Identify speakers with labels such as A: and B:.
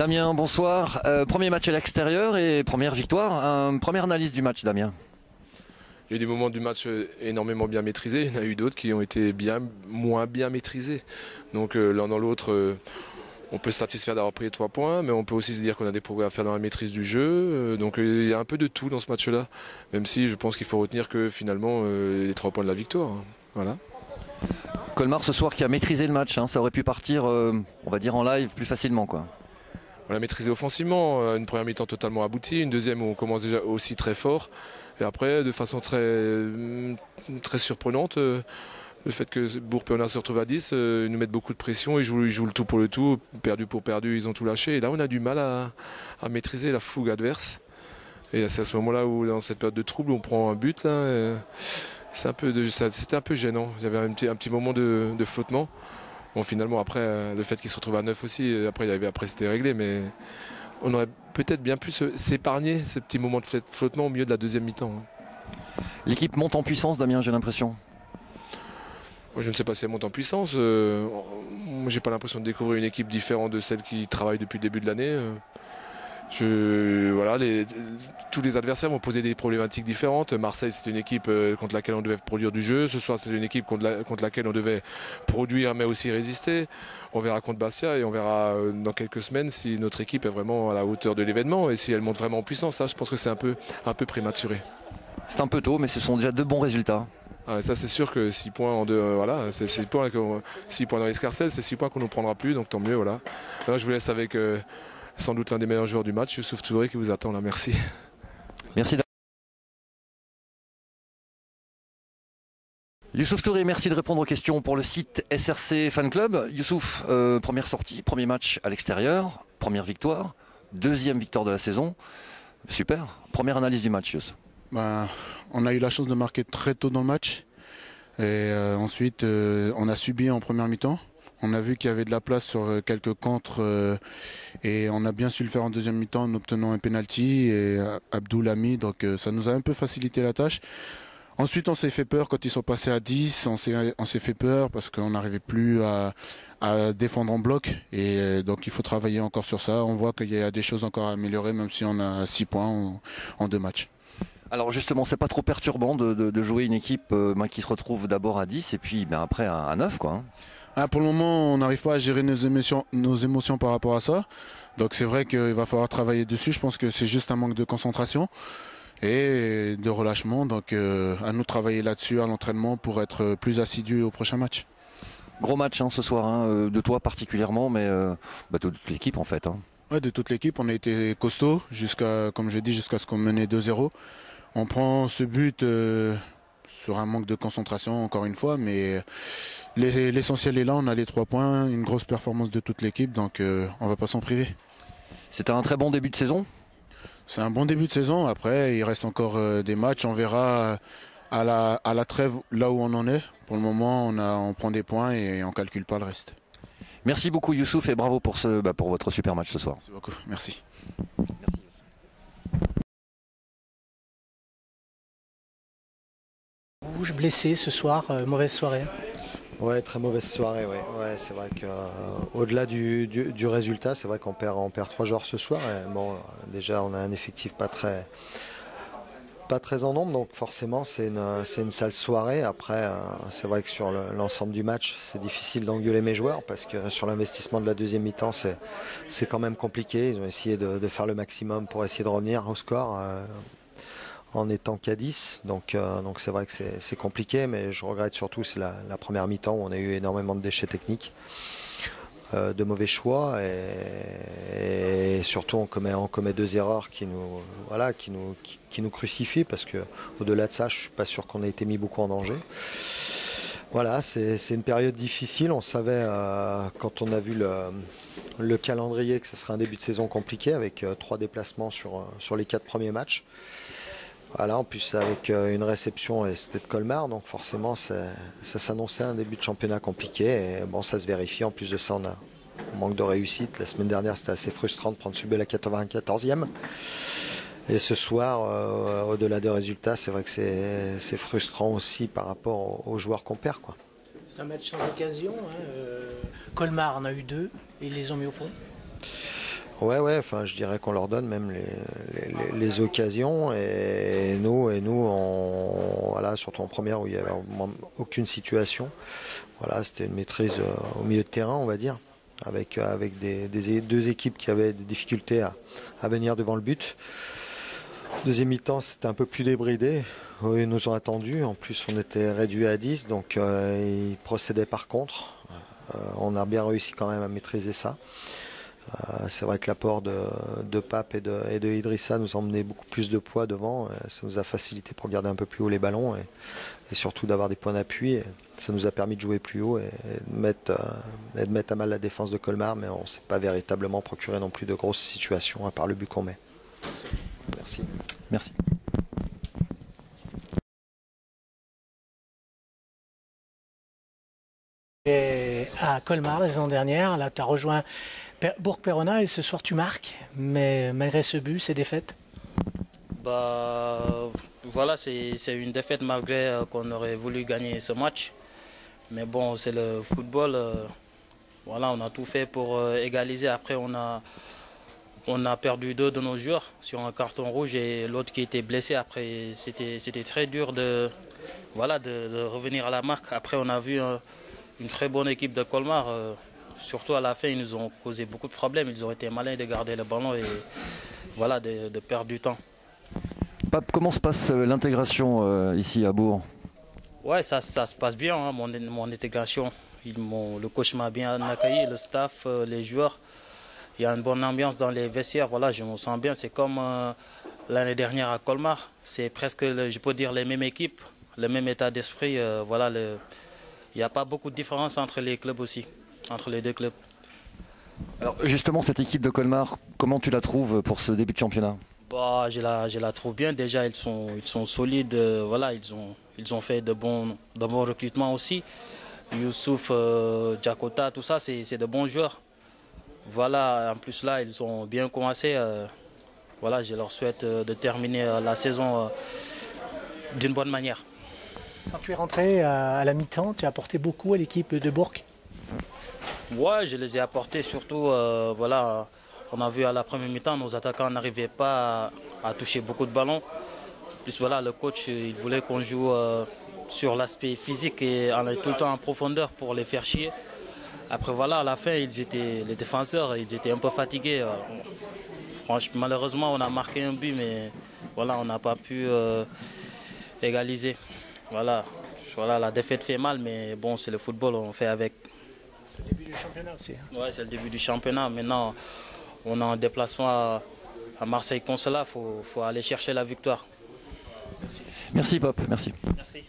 A: Damien, bonsoir. Premier match à l'extérieur et première victoire. Première analyse du match, Damien.
B: Il y a eu des moments du match énormément bien maîtrisés. Il y en a eu d'autres qui ont été moins bien maîtrisés. Donc l'un dans l'autre, on peut se satisfaire d'avoir pris les 3 points, mais on peut aussi se dire qu'on a des progrès à faire dans la maîtrise du jeu. Donc il y a un peu de tout dans ce match-là. Même si je pense qu'il faut retenir que finalement, les 3 points de la victoire. Voilà.
A: Colmar ce soir qui a maîtrisé le match, ça aurait pu partir, on va dire en live plus facilement, quoi.
B: On l'a maîtrisé offensivement, une première mi-temps totalement aboutie, une deuxième où on commence déjà aussi très fort. Et après, de façon très surprenante, le fait que Bourg-Péonard se retrouve à 10, ils nous mettent beaucoup de pression, ils jouent le tout pour le tout, perdu pour perdu, ils ont tout lâché. Et là, on a du mal à maîtriser la fougue adverse. Et c'est à ce moment-là où, dans cette période de trouble, on prend un but. C'était un peu gênant. Il y avait un petit moment de flottement. Bon, finalement, après, le fait qu'il se retrouve à 9 aussi, après c'était réglé, mais on aurait peut-être bien pu s'épargner ce petit moment de flottement au milieu de la deuxième mi-temps.
A: L'équipe monte en puissance, Damien, j'ai l'impression.
B: Moi, je ne sais pas si elle monte en puissance. Moi, j'ai pas l'impression de découvrir une équipe différente de celle qui travaille depuis le début de l'année. Tous les adversaires vont poser des problématiques différentes. Marseille, c'est une équipe contre laquelle on devait produire du jeu. Ce soir, c'est une équipe contre laquelle on devait produire mais aussi résister. On verra contre Bastia et on verra dans quelques semaines si notre équipe est vraiment à la hauteur de l'événement et si elle monte vraiment en puissance. Ça, je pense que c'est un peu prématuré.
A: C'est un peu tôt, mais ce sont déjà 2 bons résultats.
B: Ah, ça, c'est sûr que 6 points en 2, voilà, c'est 6 points dans l'escarcelle, c'est 6 points qu'on ne nous prendra plus, donc tant mieux. Voilà. Là, je vous laisse avec sans doute l'un des meilleurs joueurs du match, Youssouf Touré, qui vous attend là. Merci.
A: Merci. Youssouf Touré, merci de répondre aux questions pour le site SRC Fan Club. Youssouf, première sortie, premier match à l'extérieur, première victoire, deuxième victoire de la saison. Super. Première analyse du match, Youssouf.
C: On a eu la chance de marquer très tôt dans le match. Et ensuite, on a subi en première mi-temps. On a vu qu'il y avait de la place sur quelques contres et on a bien su le faire en deuxième mi-temps en obtenant un penalty et Abdoul a mis, donc ça nous a un peu facilité la tâche. Ensuite, on s'est fait peur quand ils sont passés à 10, on s'est fait peur parce qu'on n'arrivait plus à défendre en bloc et donc il faut travailler encore sur ça. On voit qu'il y a des choses encore à améliorer même si on a 6 points en 2 matchs.
A: Alors justement, c'est pas trop perturbant de jouer une équipe qui se retrouve d'abord à 10 et puis après à 9, quoi.
C: Pour le moment, on n'arrive pas à gérer nos émotions par rapport à ça. Donc c'est vrai qu'il va falloir travailler dessus. Je pense que c'est juste un manque de concentration et de relâchement. Donc à nous de travailler là-dessus à l'entraînement pour être plus assidus au prochain match.
A: Gros match ce soir, de toi particulièrement, mais de toute l'équipe en fait.
C: Ouais, de toute l'équipe, on a été costaud comme je dis, jusqu'à ce qu'on menait 2-0. On prend ce but sur un manque de concentration encore une fois, mais l'essentiel est là, on a les 3 points, une grosse performance de toute l'équipe, donc on va pas s'en priver.
A: C'était un très bon début de saison.
C: C'est un bon début de saison, après il reste encore des matchs, on verra à la trêve là où on en est. Pour le moment on prend des points et on calcule pas le reste.
A: Merci beaucoup Youssouf et bravo pour votre super match ce soir.
C: Merci beaucoup, merci.
A: Merci.
D: Rouge blessé ce soir, mauvaise soirée.
E: Ouais, très mauvaise soirée. Ouais, c'est vrai qu'au-delà du résultat, c'est vrai qu'on perd 3 joueurs ce soir. Et bon, déjà, on a un effectif pas très en nombre, donc forcément, c'est une sale soirée. Après, c'est vrai que sur l'ensemble du match, c'est difficile d'engueuler mes joueurs parce que sur l'investissement de la deuxième mi-temps, c'est quand même compliqué. Ils ont essayé de faire le maximum pour essayer de revenir au score. En étant qu'à 10, donc c'est vrai que c'est compliqué, mais je regrette surtout c'est la première mi-temps où on a eu énormément de déchets techniques, de mauvais choix et surtout on commet 2 erreurs qui nous crucifient parce que au-delà de ça, je suis pas sûr qu'on ait été mis beaucoup en danger. Voilà, c'est une période difficile. On savait quand on a vu le calendrier que ce serait un début de saison compliqué avec 3 déplacements sur les 4 premiers matchs. Voilà, en plus avec une réception et c'était de Colmar, donc forcément ça s'annonçait un début de championnat compliqué et bon, ça se vérifie. En plus de ça, on manque de réussite. La semaine dernière, c'était assez frustrant de prendre subir la 94e. Et ce soir, au-delà des résultats, c'est vrai que c'est frustrant aussi par rapport aux joueurs qu'on perd, quoi.
D: C'est un match sans occasion. Colmar en a eu 2 et ils les ont mis au fond.
E: Ouais, enfin, je dirais qu'on leur donne même les occasions et nous, voilà, surtout en première où il n'y avait aucune situation. Voilà, c'était une maîtrise au milieu de terrain, on va dire, avec deux équipes qui avaient des difficultés à venir devant le but. Deuxième mi-temps, c'était un peu plus débridé. Ils nous ont attendus. En plus, on était réduit à 10, donc ils procédaient par contre. On a bien réussi quand même à maîtriser ça. C'est vrai que l'apport de Pape et de Idrissa nous a emmené beaucoup plus de poids devant. Ça nous a facilité pour garder un peu plus haut les ballons et surtout d'avoir des points d'appui. Ça nous a permis de jouer plus haut et de mettre à mal la défense de Colmar, mais on ne s'est pas véritablement procuré non plus de grosses situations à part le but qu'on met. Merci.
A: Merci.
D: Et à Colmar la saison dernière, là tu as rejoint Bourg-Péronat et ce soir tu marques, mais malgré ce but, c'est défaite.
F: Bah voilà, c'est une défaite malgré qu'on aurait voulu gagner ce match. Mais bon, c'est le football. Voilà, on a tout fait pour égaliser. Après, on a perdu 2 de nos joueurs sur un carton rouge et l'autre qui était blessé. Après, c'était très dur de revenir à la marque. Après, on a vu une très bonne équipe de Colmar. Surtout à la fin, ils nous ont causé beaucoup de problèmes. Ils ont été malins de garder le ballon et voilà, de perdre du temps.
A: Pape, comment se passe l'intégration ici à Bourg?
F: Ouais, ça se passe bien, hein, mon intégration. Le coach m'a bien accueilli, le staff, les joueurs. Il y a une bonne ambiance dans les vestiaires. Voilà, je me sens bien. C'est comme l'année dernière à Colmar. C'est presque, je peux dire, les mêmes équipes, le même état d'esprit. Voilà, il n'y a pas beaucoup de différence entre les clubs aussi, entre les deux clubs.
A: Alors justement, cette équipe de Colmar, comment tu la trouves pour ce début de championnat?
F: Bah, je la trouve bien. Déjà, ils sont solides. Voilà, ils ont fait de bons recrutements aussi. Youssouf, Djakota, tout ça, c'est de bons joueurs. Voilà, en plus là, ils ont bien commencé. Voilà, je leur souhaite de terminer la saison d'une bonne manière.
D: Quand tu es rentré à la mi-temps, tu as apporté beaucoup à l'équipe de Bourg.
F: Ouais, je les ai apportés surtout. Voilà, on a vu à la première mi-temps, nos attaquants n'arrivaient pas à toucher beaucoup de ballons. Plus voilà, le coach, il voulait qu'on joue sur l'aspect physique et on est tout le temps en profondeur pour les faire chier. Après voilà, à la fin, les défenseurs, ils étaient un peu fatigués. Franchement, malheureusement, on a marqué un but, mais voilà, on n'a pas pu égaliser. Voilà, la défaite fait mal, mais bon, c'est le football, on fait avec.
D: C'est le début du championnat aussi.
F: Ouais, c'est le début du championnat. Maintenant, on est en déplacement à Marseille-Consulat, il faut aller chercher la victoire.
A: Merci Pape, merci.
F: Merci.